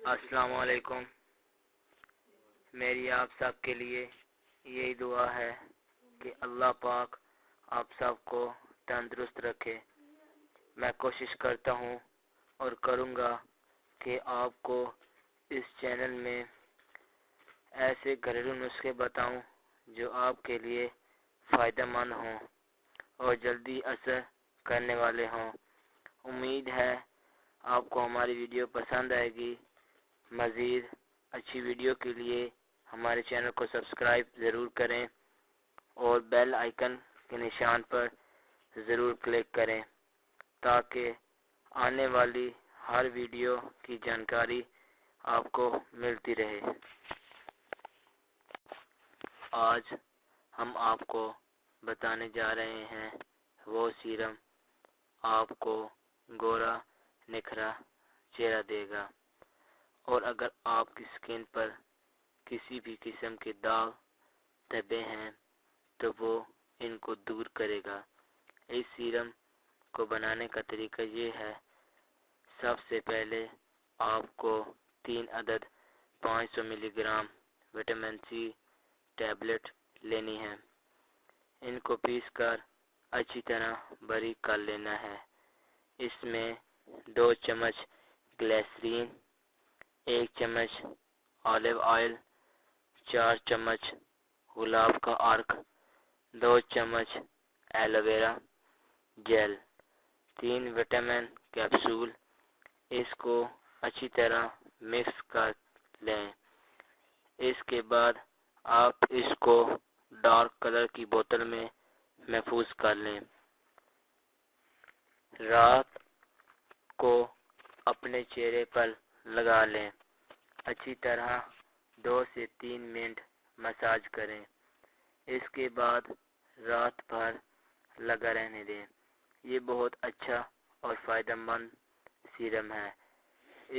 अस्सलाम वालेकुम। मेरी आप सब के लिए यही दुआ है कि अल्लाह पाक आप सबको तंदुरुस्त रखे। मैं कोशिश करता हूँ और करूँगा कि आपको इस चैनल में ऐसे घरेलू नुस्खे बताऊँ जो आपके लिए फ़ायदेमंद हों और जल्दी असर करने वाले हों। उम्मीद है आपको हमारी वीडियो पसंद आएगी। मज़ीद अच्छी वीडियो के लिए हमारे चैनल को सब्सक्राइब ज़रूर करें और बेल आइकन के निशान पर ज़रूर क्लिक करें ताकि आने वाली हर वीडियो की जानकारी आपको मिलती रहे। आज हम आपको बताने जा रहे हैं वो सीरम आपको गोरा निखरा चेहरा देगा और अगर आपकी स्किन पर किसी भी किस्म के दाग धब्बे हैं तो वो इनको दूर करेगा। इस सीरम को बनाने का तरीका ये है, सबसे पहले आपको 3 अदद 500 मिलीग्राम विटामिन सी टैबलेट लेनी है। इनको पीसकर अच्छी तरह बारीक कर लेना है। इसमें 2 चम्मच ग्लिसरीन, 1 चम्मच ऑलिव ऑयल, 4 चम्मच गुलाब का अर्क, 2 चम्मच एलोवेरा जेल, 3 विटामिन कैप्सूल। इसको अच्छी तरह मिक्स कर लें। इसके बाद आप इसको डार्क कलर की बोतल में महफूज कर लें। रात को अपने चेहरे पर लगा लें। अच्छी तरह 2 से 3 मिनट मसाज करें। इसके बाद रात भर लगा रहने दें। ये बहुत अच्छा और फ़ायदेमंद सीरम है।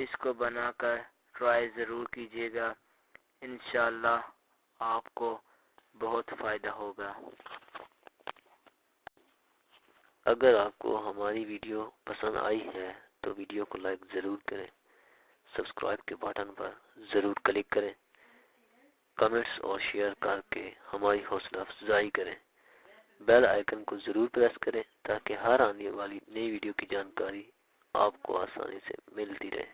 इसको बनाकर ट्राई ज़रूर कीजिएगा। इंशाअल्लाह आपको बहुत फ़ायदा होगा। अगर आपको हमारी वीडियो पसंद आई है तो वीडियो को लाइक ज़रूर करें, सब्सक्राइब के बटन पर ज़रूर क्लिक करें, कमेंट्स और शेयर करके हमारी हौसला अफजाई करें। बेल आइकन को ज़रूर प्रेस करें ताकि हर आने वाली नई वीडियो की जानकारी आपको आसानी से मिलती रहे।